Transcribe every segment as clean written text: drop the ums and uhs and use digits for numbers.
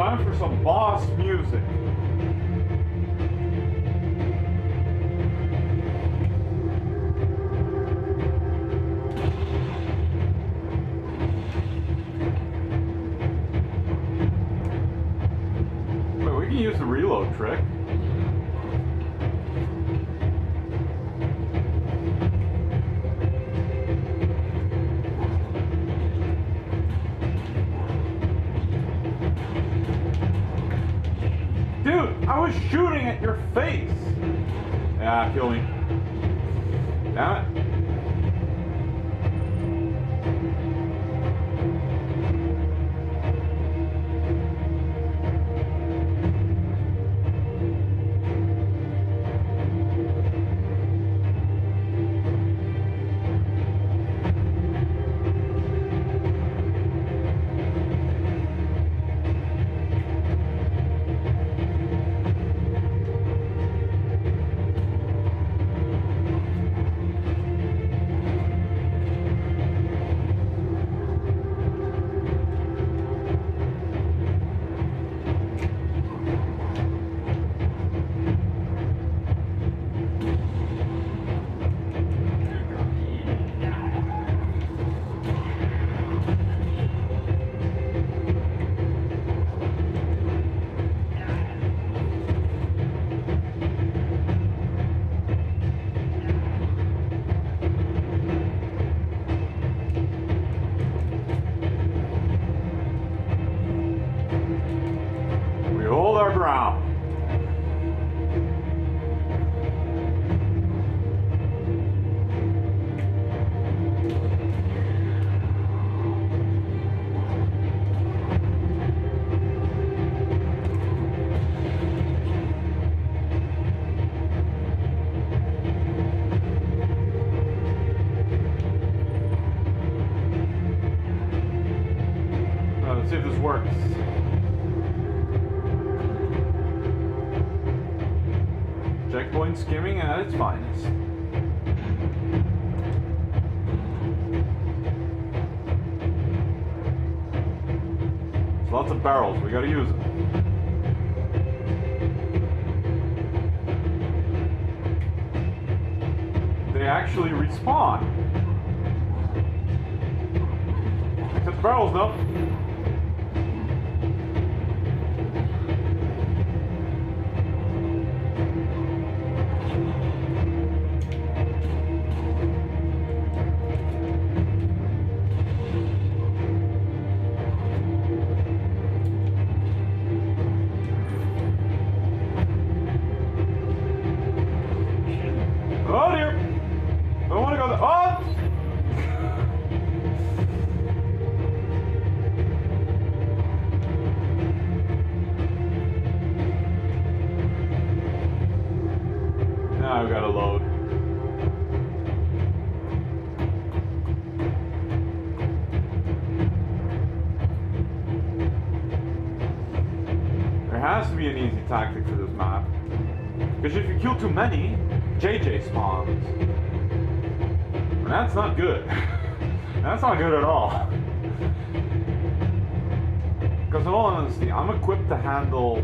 Time for some boss music. Wait, we can use the reload trick. Dude, I was shooting at your face! Yeah, kill me. Damn it. See if this works. Checkpoint skimming at its finest. There's lots of barrels, we gotta use them. They actually respawn. Except barrels, no. Oh dear! Don't want to go there. Oh! Now I've got to load. There has to be an easy tactic for this map. Because if you kill too many, JJ spawns. And that's not good. That's not good at all. Because in all honesty, I'm equipped to handle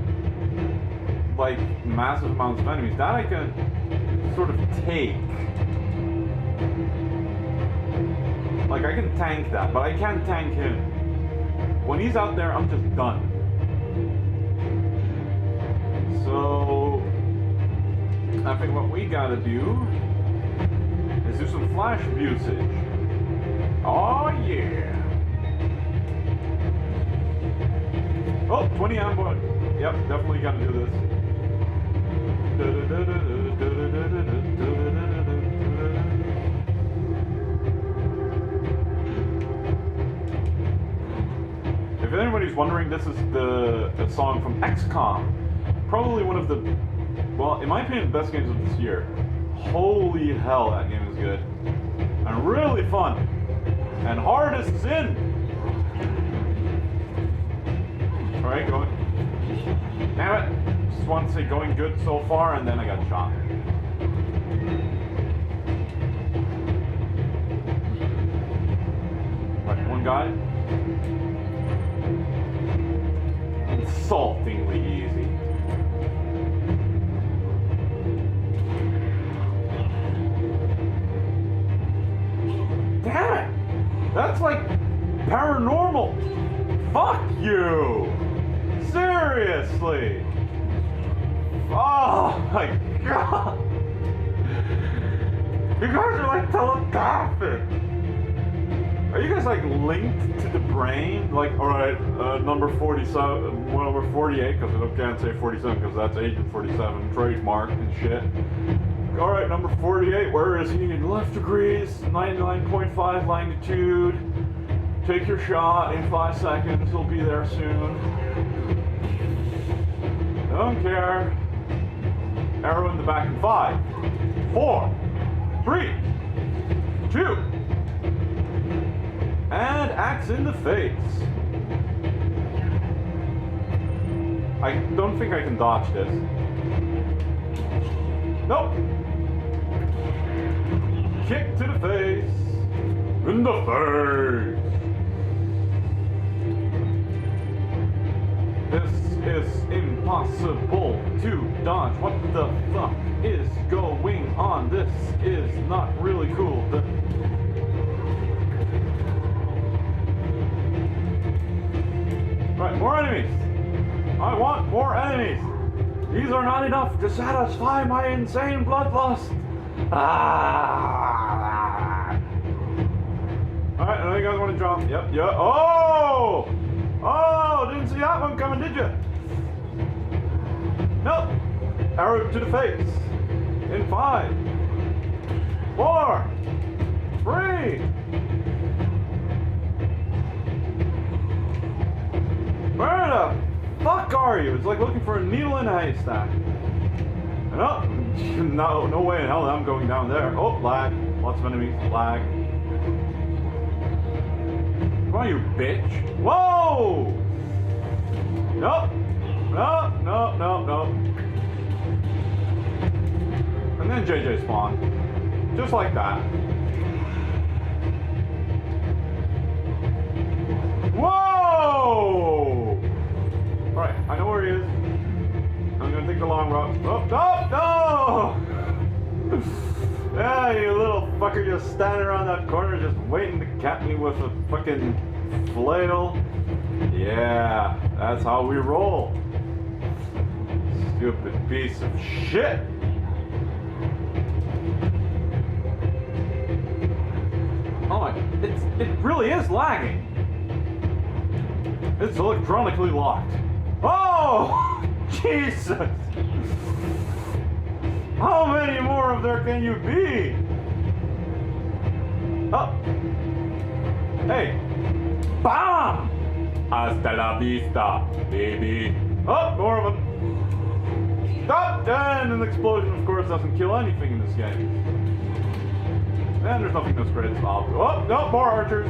like massive amounts of enemies. That I can sort of take. Like I can tank that, but I can't tank him. When he's out there, I'm just done. So I think what we gotta do is do some flash usage. Oh yeah! Oh, 20 ambush. Yep, definitely gotta do this. If anybody's wondering, this is the song from XCOM. Probably one of the, well, in my opinion, the best games of this year. Holy hell, that game is good. And really fun. And hard as sin. Alright, going. Damn it. Just want to say going good so far, and then I got shot. Right, one guy. insultingly easy. Damn it! That's like paranormal. Fuck you! Seriously! Oh my god! You guys are like telepathic! Are you guys like linked to the brain? Like, alright, number 47, well, number 48, because I can't say 47 because that's Agent 47, trademark and shit. Alright, number 48, where is he? Left degrees, 99.5 longitude. Take your shot in 5 seconds, he'll be there soon. Don't care. Arrow in the back in 5, 4, 3, 2, and axe in the face. I don't think I can dodge this. Nope. Kick to the face. In the face. This is impossible to dodge. What the fuck is going on? This is not really cool. Right, more enemies. I want more enemies. These are not enough to satisfy my insane bloodlust. Ah. Alright, I know you guys want to jump. Yep, yep. Oh! Oh, didn't see that one coming, did you? Nope. Arrow to the face. In 5, 4, 3. Where the fuck are you? It's like looking for a needle in a haystack. No way in hell I'm going down there. Oh, lag. Lots of enemies. Lag. Come on, you bitch. Whoa! Nope. No. And then JJ spawned. Just like that. Whoa! Alright, I know where he is. I'm gonna take the long route. Oh, no! Yeah, you little fucker just standing around that corner just waiting to cap me with a fucking flail. Yeah, that's how we roll. Stupid piece of shit. Oh my, it really is lagging. It's electronically locked. Oh, Jesus. How many more of there can you be? Oh. Hey. Bam! Hasta la vista, baby. Oh, more of them. Stop! And an explosion, of course, doesn't kill anything in this game. And there's nothing that's great. Oh, no, more archers.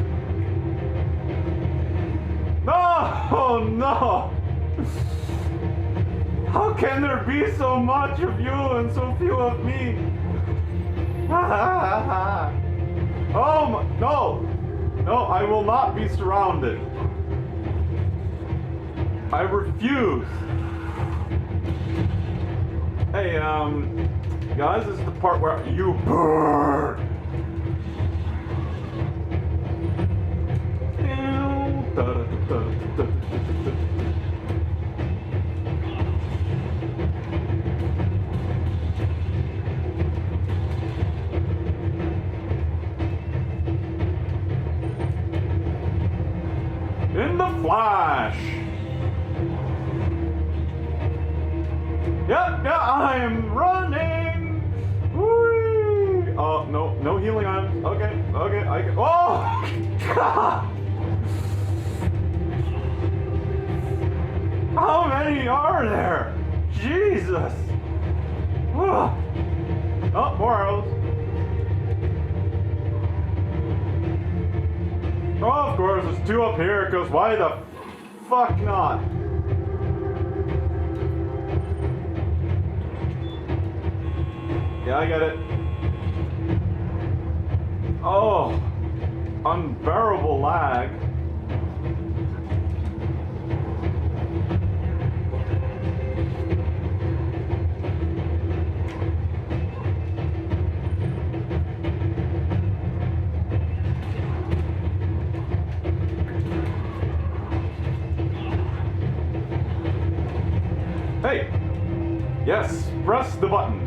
No! Oh, no! How can there be so much of you and so few of me? Oh, my, no! No, I will not be surrounded. I refuse. Hey, guys, this is the part where you burn. In the flash. Yep, I am running. Whee! Oh, no healing items. Okay, I can. Oh, God! How many are there? Jesus! Oh, more arrows. Oh, of course, there's 2 up here, because why the fuck not? Yeah, I get it. Oh, unbearable lag. Yes, press the button.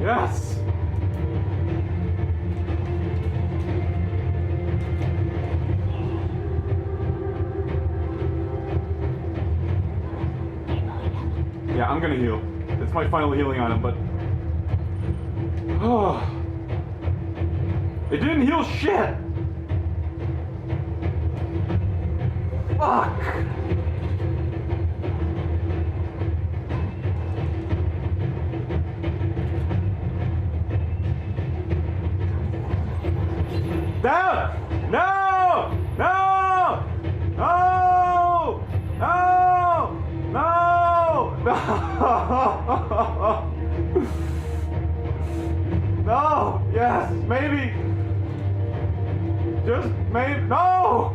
Yes! Yeah, I'm gonna heal. It's my final healing item, but... Oh. It didn't heal shit! Fuck! No! No! No! No! No! No! No! No! Yes! Maybe! Just maybe. No!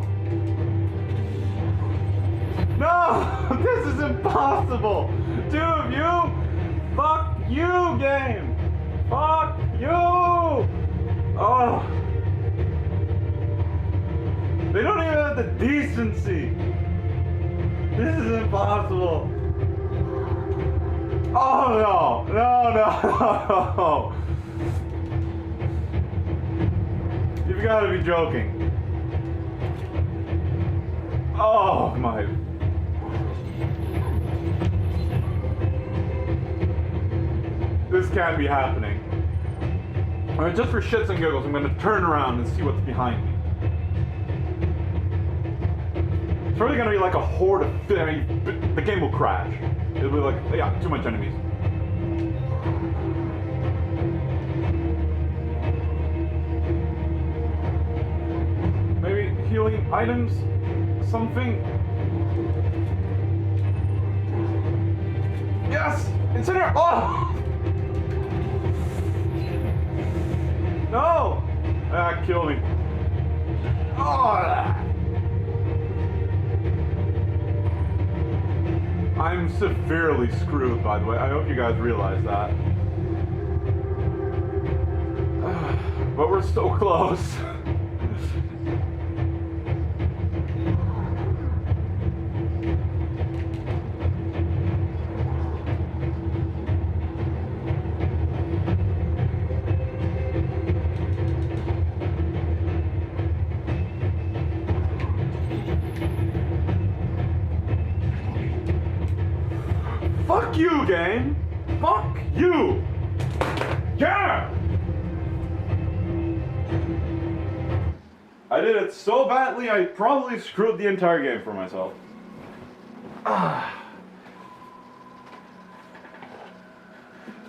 No! This is impossible! Two of you? Fuck you, game! Fuck you! Oh! They don't even have the decency! This is impossible! Oh no! No, no! You've got to be joking. Oh my. This can't be happening. Alright, just for shits and giggles, I'm going to turn around and see what's behind me. It's probably going to be like a horde of... I mean, the game will crash. It'll be like, yeah, too much enemies. Maybe healing items? Something? Yes! It's in here! Oh! No! Ah, kill me. Oh! I'm severely screwed, by the way. I hope you guys realize that. But we're so close. Fuck you, game! Fuck you! Yeah! I did it so badly, I probably screwed the entire game for myself.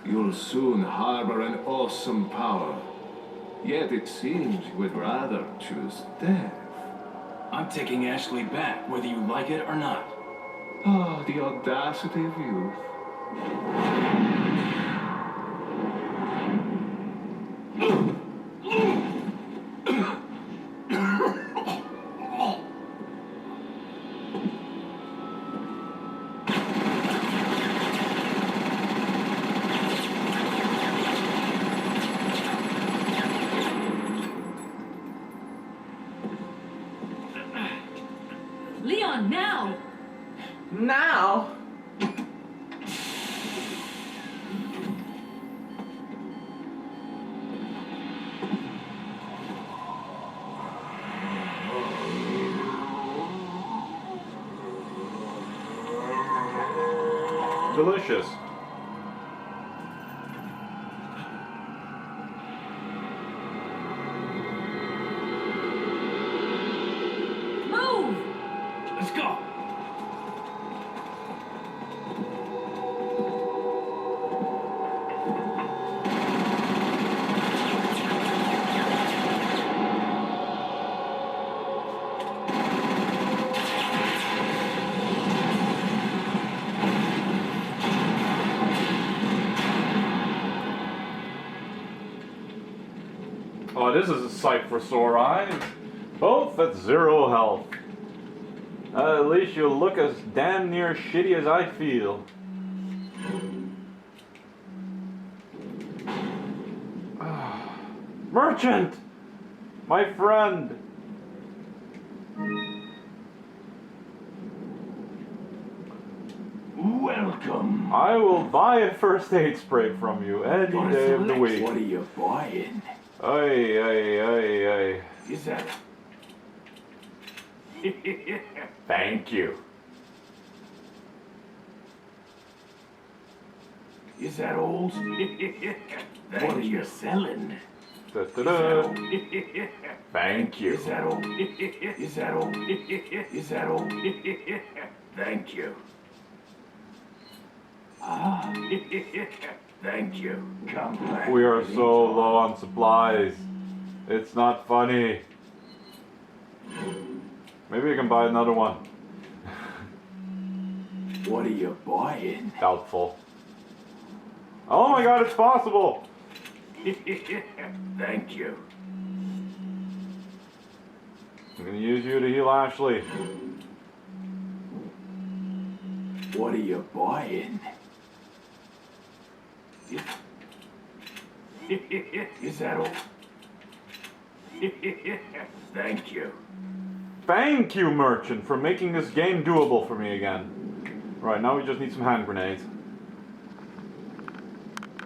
You'll soon harbor an awesome power. Yet it seems you would rather choose death. I'm taking Ashley back, whether you like it or not. Ah, the audacity of youth. Leon, now! Now? Delicious. Move! Let's go! Oh, this is a sight for sore eyes. Both at 0 health. At least you look as damn near shitty as I feel. Merchant! My friend! Welcome. I will buy a first aid spray from you any Gotta day of the select week. What are you buying? Ay, ay, ay, ay. Is that? Thank you. Is that all? What are you selling? Da-da-da. Thank you. Is that all? Is that all? Is that all? Thank you. Ah, thank you. Come back. We are so low on supplies. It's not funny. Maybe I can buy another one. What are you buying? Doubtful. Oh my god, it's possible! Thank you. I'm gonna use you to heal Ashley. What are you buying? Is that all? Thank you. Thank you, Merchant, for making this game doable for me again. Right, now we just need some hand grenades.